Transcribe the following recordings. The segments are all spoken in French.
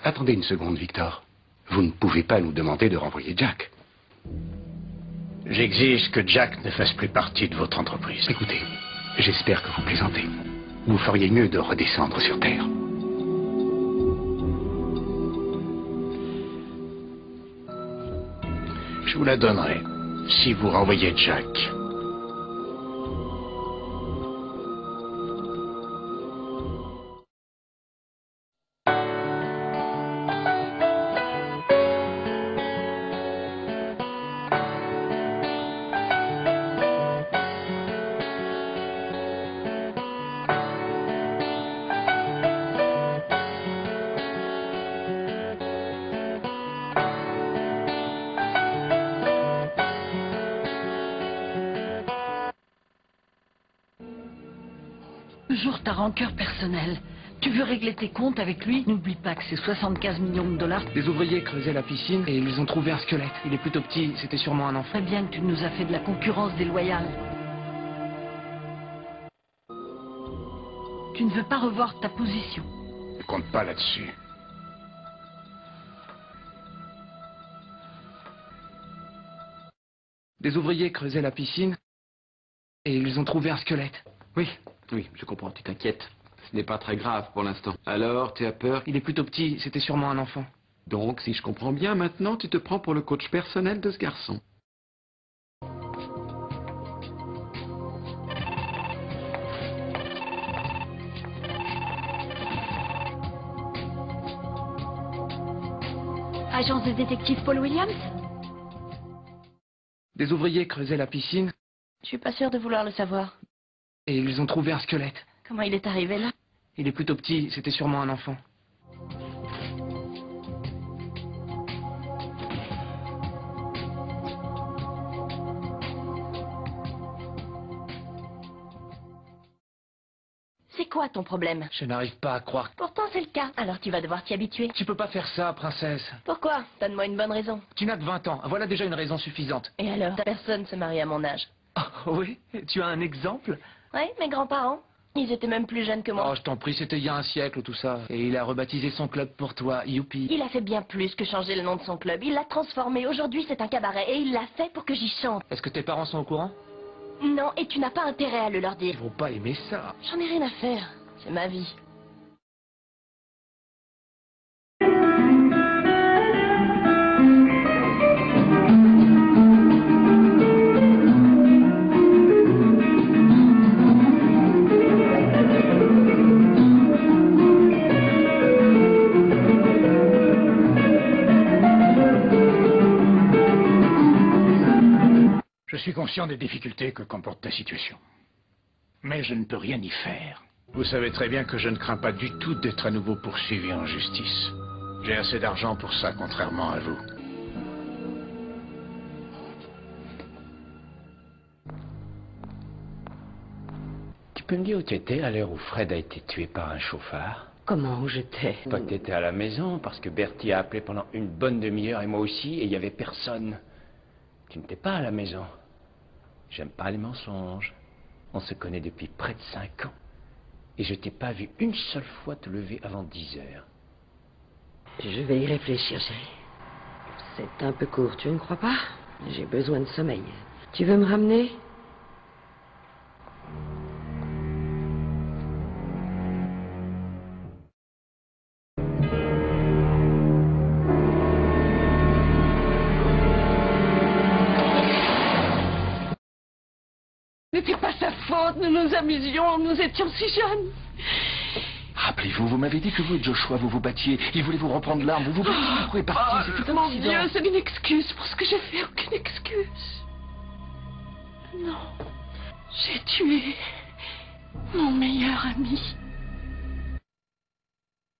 Attendez une seconde, Victor. Vous ne pouvez pas nous demander de renvoyer Jack. J'exige que Jack ne fasse plus partie de votre entreprise. Écoutez, j'espère que vous plaisantez. Vous feriez mieux de redescendre sur Terre. Je vous la donnerai, si vous renvoyez Jack. Toujours ta rancœur personnelle. Tu veux régler tes comptes avec lui? N'oublie pas que c'est 75 millions de dollars. Des ouvriers creusaient la piscine et ils ont trouvé un squelette. Il est plutôt petit, c'était sûrement un enfant. Très bien que tu nous as fait de la concurrence déloyale. Tu ne veux pas revoir ta position. Ne compte pas là-dessus. Des ouvriers creusaient la piscine et ils ont trouvé un squelette. Oui, je comprends, tu t'inquiètes. Ce n'est pas très grave pour l'instant. Alors, tu as peur? Il est plutôt petit, c'était sûrement un enfant. Donc, si je comprends bien, maintenant, tu te prends pour le coach personnel de ce garçon. Agence de détective Paul Williams? Des ouvriers creusaient la piscine Je suis pas sûre de vouloir le savoir. et ils ont trouvé un squelette. Comment il est arrivé là? Il est plutôt petit, c'était sûrement un enfant. C'est quoi ton problème? Je n'arrive pas à croire. Pourtant c'est le cas. Alors tu vas devoir t'y habituer. Tu peux pas faire ça, princesse. Pourquoi? Donne-moi une bonne raison. Tu n'as que 20 ans, voilà déjà une raison suffisante. Et alors? Personne se marie à mon âge. Oh, oui? Tu as un exemple? Oui, mes grands-parents. Ils étaient même plus jeunes que moi. Oh, je t'en prie, c'était il y a un siècle tout ça. Et il a rebaptisé son club pour toi, youpi. Il a fait bien plus que changer le nom de son club. Il l'a transformé. Aujourd'hui, c'est un cabaret. Et il l'a fait pour que j'y chante. Est-ce que tes parents sont au courant? Non, et tu n'as pas intérêt à le leur dire. Ils vont pas aimer ça. J'en ai rien à faire. C'est ma vie. Je suis conscient des difficultés que comporte ta situation. Mais je ne peux rien y faire. Vous savez très bien que je ne crains pas du tout d'être à nouveau poursuivi en justice. J'ai assez d'argent pour ça, contrairement à vous. Tu peux me dire où tu étais à l'heure où Fred a été tué par un chauffard? Comment où j'étais? Toi, tu étais à la maison parce que Bertie a appelé pendant une bonne demi-heure et moi aussi et il n'y avait personne. Tu n'étais pas à la maison. J'aime pas les mensonges. On se connaît depuis près de 5 ans. Et je t'ai pas vu une seule fois te lever avant 10 heures. Je vais y réfléchir, chérie. C'est un peu court, tu ne crois pas? J'ai besoin de sommeil. Tu veux me ramener? N'était pas sa faute, nous nous amusions, nous étions si jeunes. Rappelez-vous, vous m'avez dit que vous et Joshua, vous vous battiez. Il voulait vous reprendre l'arme, vous vous battiez, vous est parti, c'est tout un Mon accident. Dieu, c'est une excuse pour ce que j'ai fait, aucune excuse. Non, j'ai tué mon meilleur ami. Ce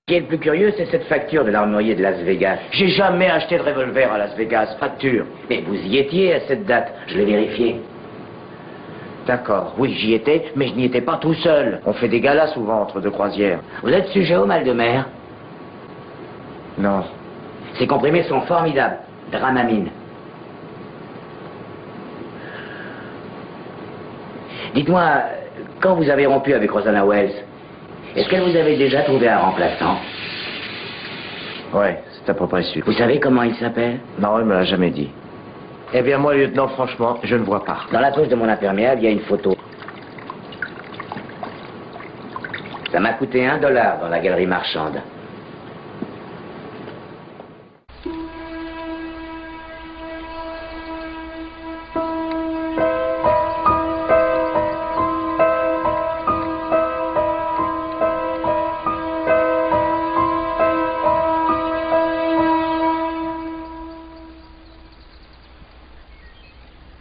qui est le plus curieux, c'est cette facture de l'armurier de Las Vegas. J'ai jamais acheté de revolver à Las Vegas, facture. Mais vous y étiez à cette date, je l'ai vérifié. D'accord, oui, j'y étais, mais je n'y étais pas tout seul. On fait des galas souvent entre deux croisières. Vous êtes sujet au mal de mer? Non. Ces comprimés sont formidables. Dramamine. Dites-moi, quand vous avez rompu avec Rosanna Wells, est-ce qu'elle vous avait déjà trouvé un remplaçant? Ouais, c'est à peu près sûr. Vous savez comment il s'appelle? Non, il me l'a jamais dit. Eh bien, moi, lieutenant, franchement, je ne vois pas. Dans la poche de mon imperméable, il y a une photo. Ça m'a coûté $1 dans la galerie marchande.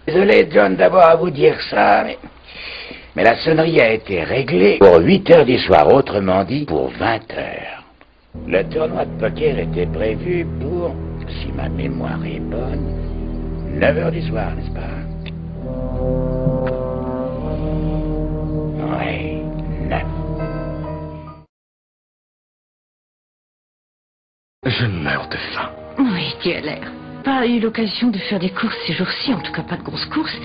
Désolé, John, d'avoir à vous dire ça, mais la sonnerie a été réglée pour 8 heures du soir, autrement dit, pour 20 heures. Le tournoi de poker était prévu pour, si ma mémoire est bonne, 9 heures du soir, n'est-ce pas? Oui, 9. Je meurs de faim. Oui, tu as l'air. Pas eu l'occasion de faire des courses ces jours-ci, en tout cas pas de grosses courses.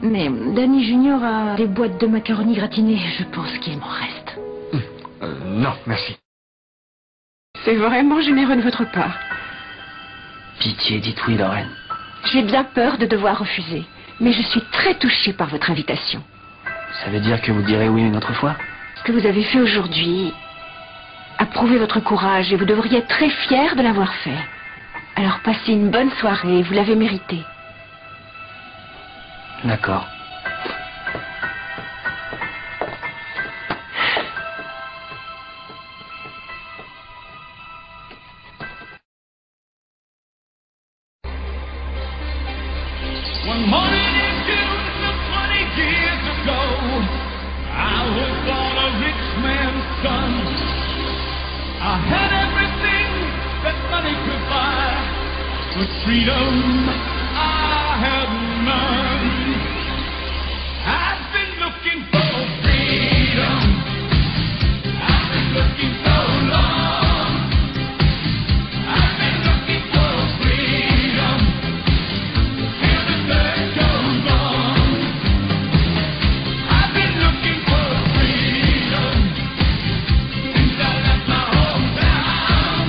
Mais Danny Junior a des boîtes de macaroni gratinées, je pense qu'il m'en reste. Non, merci. C'est vraiment généreux de votre part. Pitié, dites oui, Lorraine. J'ai bien peur de devoir refuser, mais je suis très touchée par votre invitation. Ça veut dire que vous direz oui une autre fois? Ce que vous avez fait aujourd'hui a prouvé votre courage et vous devriez être très fier de l'avoir fait. Alors passez une bonne soirée, vous l'avez mérité. D'accord. One morning in June some 20 years ago, I was born a rich man's son. I had everything that money could buy, but freedom I had none. I've been looking for freedom. I've been looking so long. I've been looking for freedom. Till the day goes on. I've been looking for freedom since I left my hometown.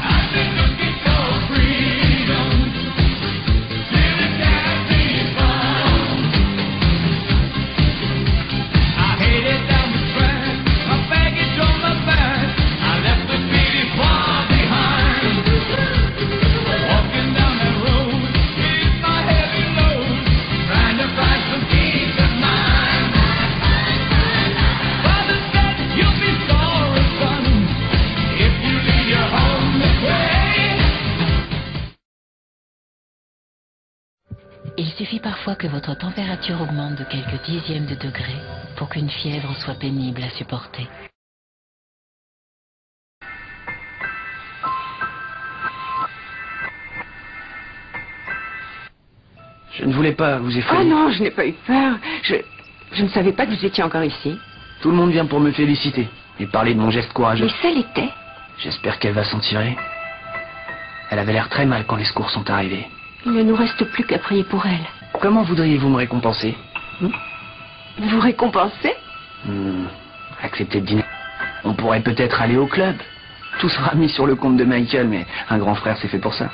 I've been looking for freedom till it can't be found. I headed down the track, my baggage on my back. I left the city far behind. Walking down that road with my heavy load, trying to find some peace of mind. Father said, you'll be sorry, son, if you leave your home this way. Il suffit parfois que votre température augmente de quelques dixièmes de degré pour qu'une fièvre soit pénible à supporter. Je ne voulais pas vous effrayer. Oh non, je n'ai pas eu peur. Je ne savais pas que vous étiez encore ici. Tout le monde vient pour me féliciter et parler de mon geste courageux. Mais ça l'était. J'espère qu'elle va s'en tirer. Elle avait l'air très mal quand les secours sont arrivés. Il ne nous reste plus qu'à prier pour elle. Comment voudriez-vous me récompenser? Vous récompensez? Accepter de dîner. On pourrait peut-être aller au club. Tout sera mis sur le compte de Michael, mais un grand frère c'est fait pour ça.